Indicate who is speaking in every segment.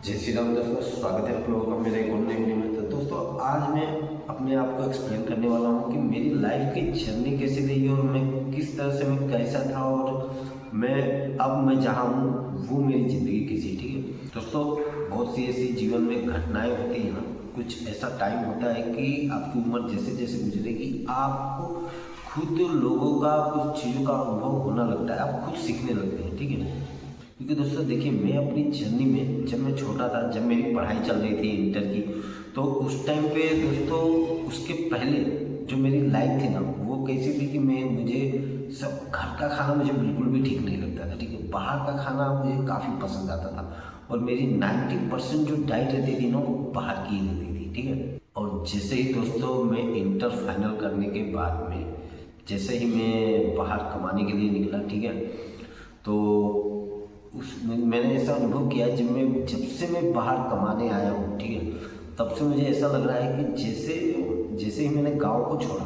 Speaker 1: जय श्री राम दोस्तों, स्वागत है आप लोगों का मेरे एक और नए वीडियो में। तो दोस्तों आज मैं अपने आप को एक्सप्लेन करने वाला हूँ कि मेरी लाइफ की जर्नी कैसी रही और मैं किस तरह से मैं कैसा था और मैं जहाँ हूँ वो मेरी ज़िंदगी कैसी है। ठीक है दोस्तों, बहुत सी ऐसी जीवन में घटनाएं होती हैं ना, कुछ ऐसा टाइम होता है कि आपकी उम्र जैसे जैसे गुजरेगी आपको खुद लोगों का कुछ चीज़ों का अनुभव होना लगता है, आप खुद सीखने लगते हैं। ठीक है, क्योंकि दोस्तों देखिए, मैं अपनी जर्नी में जब मैं छोटा था, जब मेरी पढ़ाई चल रही थी इंटर की, तो उस टाइम पे दोस्तों उसके पहले जो मेरी लाइफ थी ना वो कैसी थी कि मुझे सब घर का खाना मुझे बिल्कुल भी ठीक नहीं लगता था। ठीक है, बाहर का खाना मुझे काफ़ी पसंद आता था और मेरी 90% जो डाइट रहती थी ना वो बाहर की ही रहती थी। ठीक है, और जैसे ही दोस्तों मैं इंटर फाइनल करने के बाद में जैसे ही मैं बाहर कमाने के लिए निकला, ठीक है, तो मैंने ऐसा अनुभव किया जब से मैं बाहर कमाने आया हूँ, ठीक है, तब से मुझे ऐसा लग रहा है कि जैसे ही मैंने गांव को छोड़ा,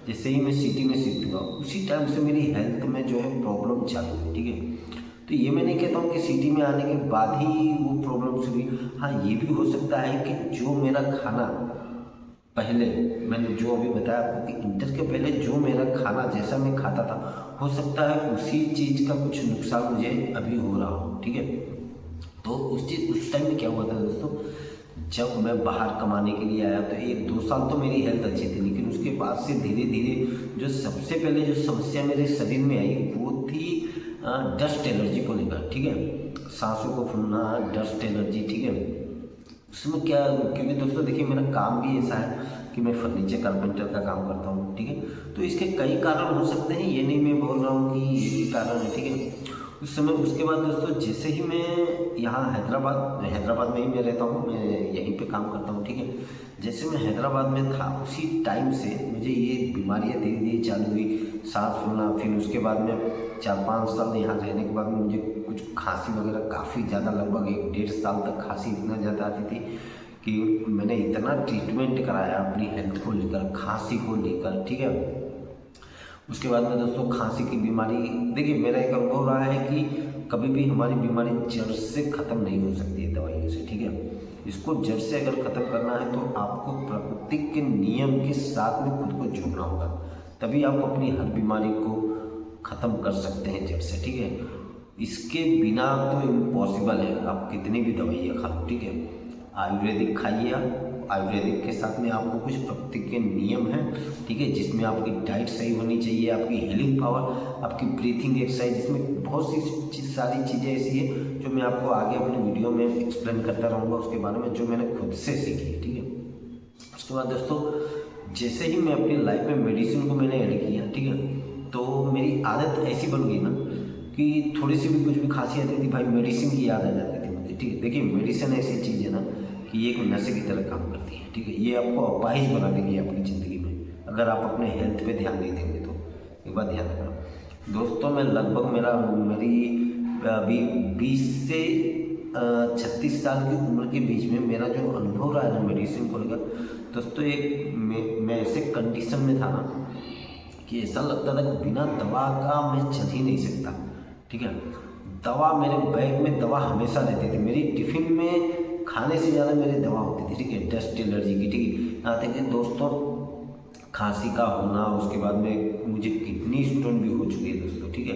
Speaker 1: जैसे ही मैं सिटी में शिफ्ट हुआ, उसी टाइम से मेरी हेल्थ में जो है प्रॉब्लम चालू हुई। ठीक है, तो ये मैं नहीं कहता हूँ कि सिटी में आने के बाद ही वो प्रॉब्लम्स हुई। हाँ, ये भी हो सकता है कि जो मेरा खाना पहले मैंने जो अभी बताया आपको कि इंटर के पहले जो मेरा खाना जैसा मैं खाता था, हो सकता है उसी चीज़ का कुछ नुकसान मुझे अभी हो रहा हो। ठीक है, तो उस टाइम में क्या हुआ था दोस्तों, जब मैं बाहर कमाने के लिए आया तो 1-2 साल तो मेरी हेल्थ अच्छी थी, लेकिन उसके बाद से धीरे धीरे जो सबसे पहले जो समस्या मेरे शरीर में आई वो थी डस्ट एलर्जी को लेकर। ठीक है, सांसों को फूलना, डस्ट एलर्जी। ठीक है, उसमें क्या, क्योंकि दोस्तों देखिए मेरा काम भी ऐसा है कि मैं फर्नीचर कारपेंटर का काम करता हूँ। ठीक है, तो इसके कई कारण हो सकते हैं, ये नहीं मैं बोल रहा हूँ कि ये ही कारण है। ठीक है, उस समय उसके बाद दोस्तों जैसे ही मैं यहाँ हैदराबाद में ही मैं रहता हूँ, मैं यहीं पे काम करता हूँ। ठीक है, जैसे मैं हैदराबाद में था उसी टाइम से मुझे ये बीमारियाँ धीरे धीरे चालू हुई, सांस फूलना। फिर उसके बाद में 4-5 साल यहाँ रहने के बाद में मुझे कुछ खांसी वगैरह काफ़ी ज़्यादा, लगभग 1-1.5 साल तक खांसी इतना ज़्यादा आती थी कि मैंने इतना ट्रीटमेंट कराया अपनी हेल्थ को लेकर, खांसी को लेकर। ठीक है, उसके बाद में दोस्तों खांसी की बीमारी, देखिए मेरा एक अनुभव रहा है कि कभी भी हमारी बीमारी जड़ से ख़त्म नहीं हो सकती है दवाइयों से। ठीक है, इसको जड़ से अगर ख़त्म करना है तो आपको प्रकृति के नियम के साथ में खुद को जोड़ना होगा, तभी आप अपनी हर बीमारी को ख़त्म कर सकते हैं जड़ से। ठीक है, इसके बिना तो इम्पॉसिबल है, आप कितनी भी दवाइयाँ खा लो। ठीक है, आयुर्वेदिक खाइए आप, आयुर्वेदिक के साथ में आपको कुछ प्रकृति के नियम हैं। ठीक है, जिसमें आपकी डाइट सही होनी चाहिए, आपकी हीलिंग पावर, आपकी ब्रीथिंग एक्सरसाइज, इसमें बहुत सी सारी चीज़ें ऐसी है जो मैं आपको आगे अपने वीडियो में एक्सप्लेन करता रहूँगा उसके बारे में, जो मैंने खुद से सीखी है। ठीक है, उसके बाद दोस्तों जैसे ही मैं अपनी लाइफ में मेडिसिन को मैंने ऐड किया, ठीक है, तो मेरी आदत ऐसी बन गई ना कि थोड़ी सी भी कुछ भी खांसी आती थी, भाई मेडिसिन की याद आ जाती थी मुझे। ठीक है, देखिए मेडिसिन ऐसी चीज़ है ना कि ये एक नशे की तरह काम करती है। ठीक है, ये आपको अपाहिज बना देगी अपनी ज़िंदगी में, अगर आप अपने हेल्थ पे ध्यान नहीं देंगे तो। एक बात ध्यान रखना दोस्तों, मैं लगभग मेरी अभी 20 से 36 साल की उम्र के बीच में मेरा जो अनुभव रहा है ना मेडिसिन को लेकर दोस्तों, एक मैं ऐसे कंडीशन में था ना कि ऐसा लगता था कि बिना दवा का मैं चल ही नहीं सकता। ठीक है, दवा मेरे बैग में दवा हमेशा रहती थी, मेरी टिफ़िन में खाने से ज़्यादा मेरी दवा होती थी। ठीक है, डस्ट एलर्जी की। ठीक है, यहाँ तक कि दोस्तों खांसी का होना, उसके बाद में मुझे किडनी स्टोन भी हो चुकी है दोस्तों। ठीक है,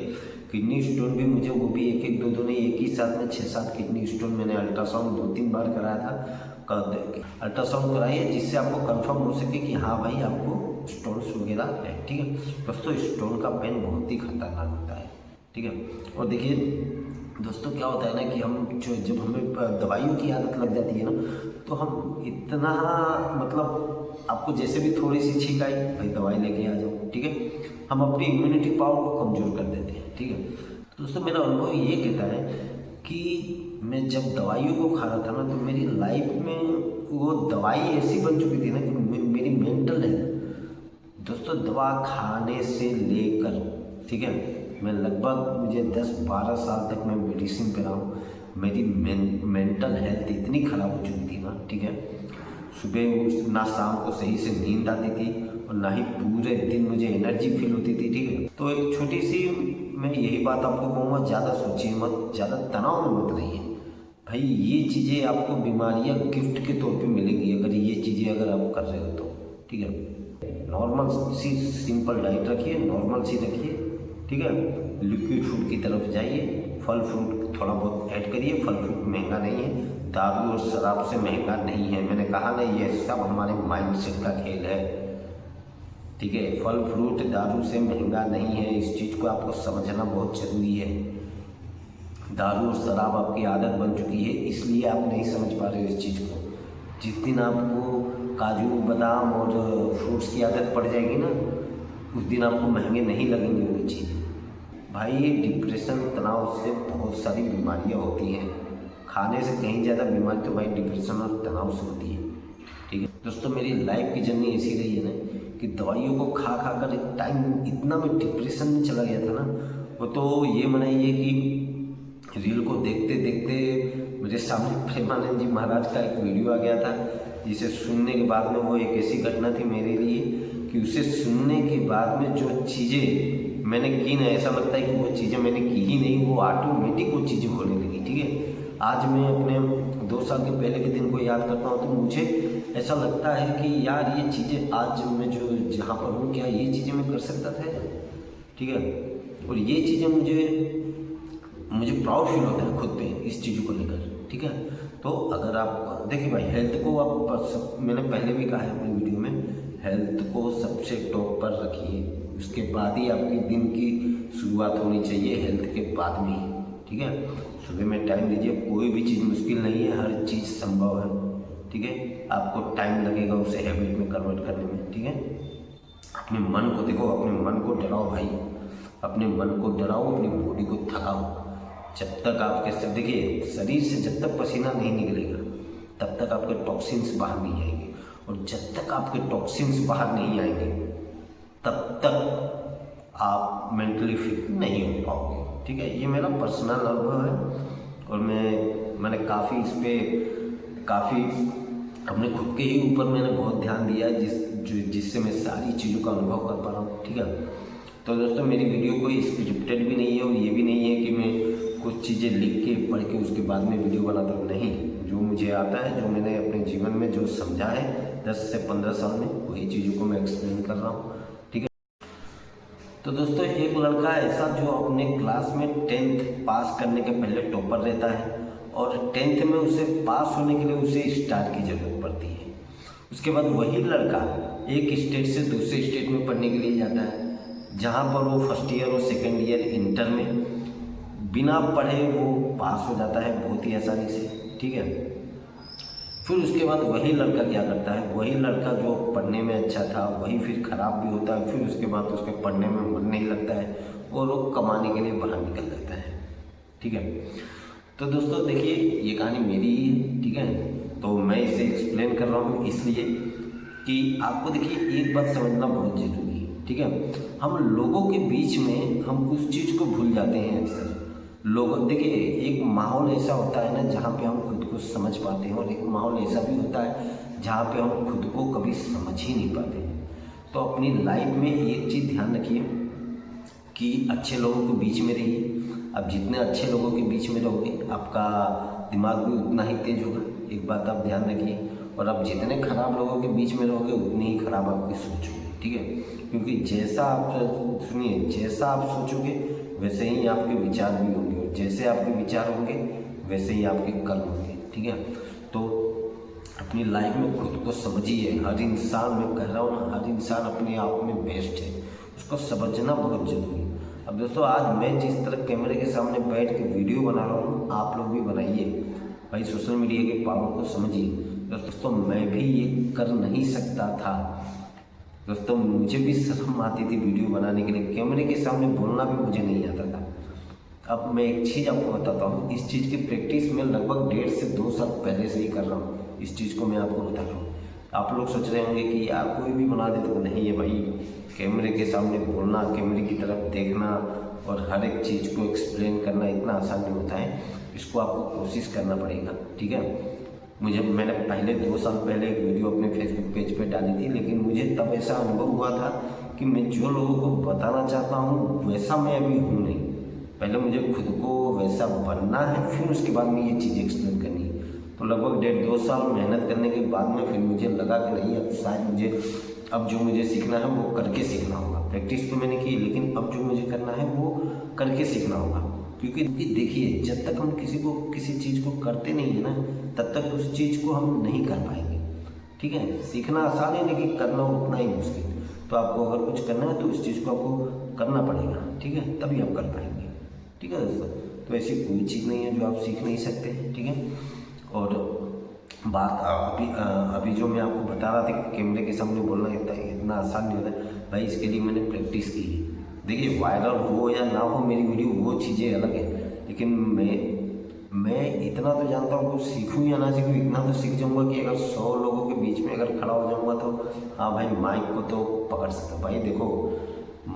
Speaker 1: किडनी स्टोन भी मुझे, वो भी एक दो नहीं, एक ही साथ में 6-7 किडनी स्टोन मैंने अल्ट्रासाउंड 2-3 बार कराया था। अल्ट्रासाउंड कराइए जिससे आपको कंफर्म हो सके कि हाँ भाई आपको स्टोन्स वगैरह है। ठीक है दोस्तों, स्टोन का पेन बहुत ही खतरनाक होता है। ठीक है, और देखिए दोस्तों क्या होता है ना कि जब हमें दवाइयों की आदत लग जाती है ना, तो हम इतना, मतलब आपको जैसे भी थोड़ी सी छींक आई, भाई दवाई लेके आ जाओ। ठीक है, हम अपनी इम्यूनिटी पावर को कमज़ोर कर देते हैं। ठीक है, तो दोस्तों मेरा अनुभव ये कहता है कि मैं जब दवाइयों को खा रहा था ना, तो मेरी लाइफ में वो दवाई ऐसी बन चुकी थी ना कि मेरी मेंटल हेल्थ दोस्तों, दवा खाने से लेकर, ठीक है, मैं लगभग मुझे 10-12 साल तक मैं मेडिसिन पे रहा हूँ। मेरी मेंटल हेल्थ इतनी ख़राब हो चुकी थी ना, ठीक है, सुबह ना शाम को सही से नींद आती थी और ना ही पूरे दिन मुझे एनर्जी फील होती थी। ठीक है, तो एक छोटी सी मैं यही बात आपको कहूँगा, ज़्यादा सोचिए मत, ज़्यादा तनाव में मत रहिए। भाई ये चीज़ें आपको बीमारियां गिफ्ट के तौर पे मिलेंगी अगर ये चीज़ें अगर आप कर रहे हो तो। ठीक है, नॉर्मल सी सिंपल डाइट रखिए, नॉर्मल सी रखिए। ठीक है, लिक्विड फूड की तरफ जाइए, फल फ्रूट थोड़ा बहुत ऐड करिए। फल फ्रूट महंगा नहीं है, दारू और शराब से महंगा नहीं है। मैंने कहा ना, ये सब हमारे माइंडसेट का खेल है। ठीक है, फल फ्रूट दारू से महंगा नहीं है, इस चीज़ को आपको समझना बहुत ज़रूरी है। दारू और शराब आपकी आदत बन चुकी है, इसलिए आप नहीं समझ पा रहे हो इस चीज़ को। जिस दिन आपको काजू बादाम और फ्रूट्स की आदत पड़ जाएगी ना, उस दिन आपको महंगे नहीं लगेंगे वो चीज़। भाई ये डिप्रेशन तनाव से बहुत सारी बीमारियां होती हैं, खाने से कहीं ज़्यादा बीमारी तो भाई डिप्रेशन और तनाव से होती है। ठीक है दोस्तों, मेरी लाइफ की जर्नी ऐसी रही है ना कि दवाइयों को खा खा कर एक टाइम इतना मैं डिप्रेशन में चला गया था ना। वो तो ये मनाइए कि रील को देखते देखते मेरे सामने प्रेमानंद जी महाराज का एक वीडियो आ गया था, जिसे सुनने के बाद में वो एक ऐसी घटना थी मेरे लिए कि उसे सुनने के बाद में जो चीज़ें मैंने की ना, ऐसा लगता है कि वो चीज़ें मैंने की ही नहीं, वो ऑटोमेटिक वो चीज़ें होने लगी। ठीक है, आज मैं अपने 2 साल के पहले के दिन को याद करता हूँ तो मुझे ऐसा लगता है कि यार ये चीज़ें आज मैं जो जहाँ पर हूँ, क्या ये चीज़ें मैं कर सकता था। ठीक है, और ये चीज़ें मुझे प्राउड फील होता है खुद पे इस चीज़ों को लेकर। ठीक है, तो अगर आप देखिए भाई, हेल्थ को आप मैंने पहले भी कहा है अपनी वीडियो में, हेल्थ को सबसे टॉप पर रखिए, उसके बाद ही आपकी दिन की शुरुआत होनी चाहिए, हेल्थ के बाद में ही। ठीक है, सुबह में टाइम दीजिए, कोई भी चीज़ मुश्किल नहीं है, हर चीज़ संभव है। ठीक है, आपको टाइम लगेगा उसे हैबिट में कन्वर्ट करने में। ठीक है, अपने मन को देखो, अपने मन को डराओ भाई, अपने मन को डराओ, अपनी बॉडी को थकाओ। जब तक आपके देखिए शरीर से जब तक पसीना नहीं निकलेगा तब तक आपके टॉक्सिन्स बाहर नहीं आएंगे, और जब तक आपके टॉक्सिन्स बाहर नहीं आएंगे तब तक आप मेंटली फिट नहीं हो पाओगे। ठीक है, ये मेरा पर्सनल अनुभव है, और मैंने काफ़ी इस पर काफ़ी अपने खुद के ही ऊपर मैंने बहुत ध्यान दिया है, जिससे मैं सारी चीज़ों का अनुभव कर पा रहा हूँ। ठीक है, तो दोस्तों मेरी वीडियो कोई स्क्रिप्टेड भी नहीं है, और ये भी नहीं है कि मैं कुछ चीज़ें लिख के पढ़ के उसके बाद में वीडियो बनाता हूँ। नहीं, जो मुझे आता है, जो मैंने अपने जीवन में जो समझा है 10 से 15 साल में, वही चीज़ों को मैं एक्सप्लेन कर रहा हूँ। ठीक है, तो दोस्तों एक लड़का ऐसा जो अपने क्लास में 10th पास करने के पहले टॉपर रहता है, और 10th में उसे पास होने के लिए उसे स्टार की ज़रूरत पड़ती है। उसके बाद वही लड़का एक स्टेट से दूसरे स्टेट में पढ़ने के लिए जाता है, जहाँ पर वो फर्स्ट ईयर और सेकेंड ईयर इंटर में बिना पढ़े वो पास हो जाता है बहुत ही आसानी से। ठीक है, फिर उसके बाद वही लड़का क्या करता है, वही लड़का जो पढ़ने में अच्छा था वही फिर ख़राब भी होता है, फिर उसके बाद उसके पढ़ने में मन नहीं लगता है और वो कमाने के लिए बाहर निकल जाता है। ठीक है, तो दोस्तों देखिए ये कहानी मेरी ही है। ठीक है, तो मैं इसे एक्सप्लेन कर रहा हूँ इसलिए कि आपको देखिए एक बात समझना बहुत ज़रूरी है। ठीक है, हम लोगों के बीच में हम उस चीज़ को भूल जाते हैं अक्सर। लोग देखिए, एक माहौल ऐसा होता है ना जहाँ पे हम खुद को समझ पाते हैं, और एक माहौल ऐसा भी होता है जहाँ पे हम खुद को कभी समझ ही नहीं पाते हैं। तो अपनी लाइफ में एक चीज़ ध्यान रखिए कि अच्छे लोगों के बीच में रहिए। अब जितने अच्छे लोगों के बीच में रहोगे आपका दिमाग भी उतना ही तेज होगा, एक बात आप ध्यान रखिए। और आप जितने खराब लोगों के बीच में रहोगे उतनी ही खराब आपकी सोच होगी। ठीक है, क्योंकि जैसा आप सुनिए, जैसा आप सोचोगे वैसे ही आपके विचार भी होंगे, और जैसे आपके विचार होंगे वैसे ही आपके कर्म होंगे। ठीक है, तो अपनी लाइफ में खुद को समझिए। हर इंसान, मैं कह रहा हूँ ना, हर इंसान अपने आप में बेस्ट है, उसको समझना बहुत जरूरी है। अब दोस्तों आज मैं जिस तरह कैमरे के सामने बैठ के वीडियो बना रहा हूँ, आप लोग भी बनाइए भाई, सोशल मीडिया के पावर को समझिए। दोस्तों मैं भी ये कर नहीं सकता था दोस्तों, मुझे भी शर्म आती थी वीडियो बनाने के लिए, कैमरे के सामने बोलना भी मुझे नहीं आता था। अब मैं एक चीज़ आपको बताता हूँ, इस चीज़ की प्रैक्टिस मैं लगभग 1.5 से 2 साल पहले से ही कर रहा हूँ। इस चीज़ को मैं आपको बता रहा हूँ। आप लोग सोच रहे होंगे कि यार कोई भी बना दे, तो नहीं है भाई, कैमरे के सामने बोलना, कैमरे की तरफ देखना और हर एक चीज़ को एक्सप्लेन करना इतना आसान नहीं होता है, इसको आपको कोशिश करना पड़ेगा। ठीक है, मैंने पहले 2 साल पहले एक वीडियो अपने फेसबुक पेज पे डाली थी, लेकिन मुझे तब ऐसा अनुभव हुआ था कि मैं जो लोगों को बताना चाहता हूँ वैसा मैं अभी हूँ नहीं। पहले मुझे खुद को वैसा बनना है, फिर उसके बाद में ये चीज़ एक्सप्लेन करनी है। तो लगभग 1.5-2 साल मेहनत करने के बाद में फिर मुझे लगा कि नहीं, अब शायद मुझे अब जो मुझे सीखना है वो करके सीखना होगा। प्रैक्टिस तो मैंने की, लेकिन अब जो मुझे करना है वो करके सीखना होगा। क्योंकि देखिए, जब तक हम किसी चीज़ को करते नहीं है ना, तब तक उस चीज़ को हम नहीं कर पाएंगे। ठीक है, सीखना आसान है लेकिन करना उतना ही मुश्किल। तो आपको अगर कुछ करना है तो उस चीज़ को आपको करना पड़ेगा, ठीक है, तभी आप कर पाएंगे। ठीक है दोस्तों, तो ऐसी कोई चीज़ नहीं है जो आप सीख नहीं सकते। ठीक है, और बात अभी जो मैं आपको बता रहा था कि कैमरे के सामने बोलना इतना आसान नहीं होता भाई, इसके लिए मैंने प्रैक्टिस की है। देखिए, वायरल हो या ना हो मेरी वीडियो, वो चीज़ें अलग है, लेकिन मैं इतना तो जानता हूँ कि सीखूँ या ना सीखूँ, इतना तो सीख जाऊँगा कि अगर 100 लोगों के बीच में अगर खड़ा हो जाऊँगा तो हाँ भाई, माइक को तो पकड़ सकता। भाई देखो,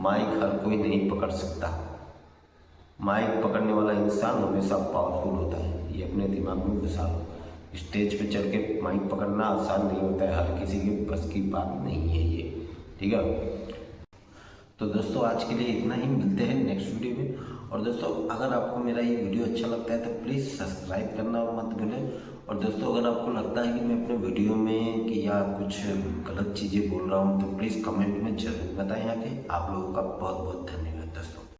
Speaker 1: माइक हर कोई नहीं पकड़ सकता। माइक पकड़ने वाला इंसान हमेशा पावरफुल होता है, ये अपने दिमाग में घुसा लो। स्टेज पे चढ़ के माइक पकड़ना आसान नहीं होता है, हर किसी के बस की बात नहीं है ये। ठीक है, तो दोस्तों आज के लिए इतना ही, मिलते हैं नेक्स्ट वीडियो में। और दोस्तों अगर आपको मेरा ये वीडियो अच्छा लगता है तो प्लीज़ सब्सक्राइब करना मत भूलें। और दोस्तों अगर आपको लगता है कि मैं अपने वीडियो में कि या कुछ गलत चीज़ें बोल रहा हूँ तो प्लीज़ कमेंट में ज़रूर बताएं आके। आप लोगों का बहुत बहुत धन्यवाद दोस्तों।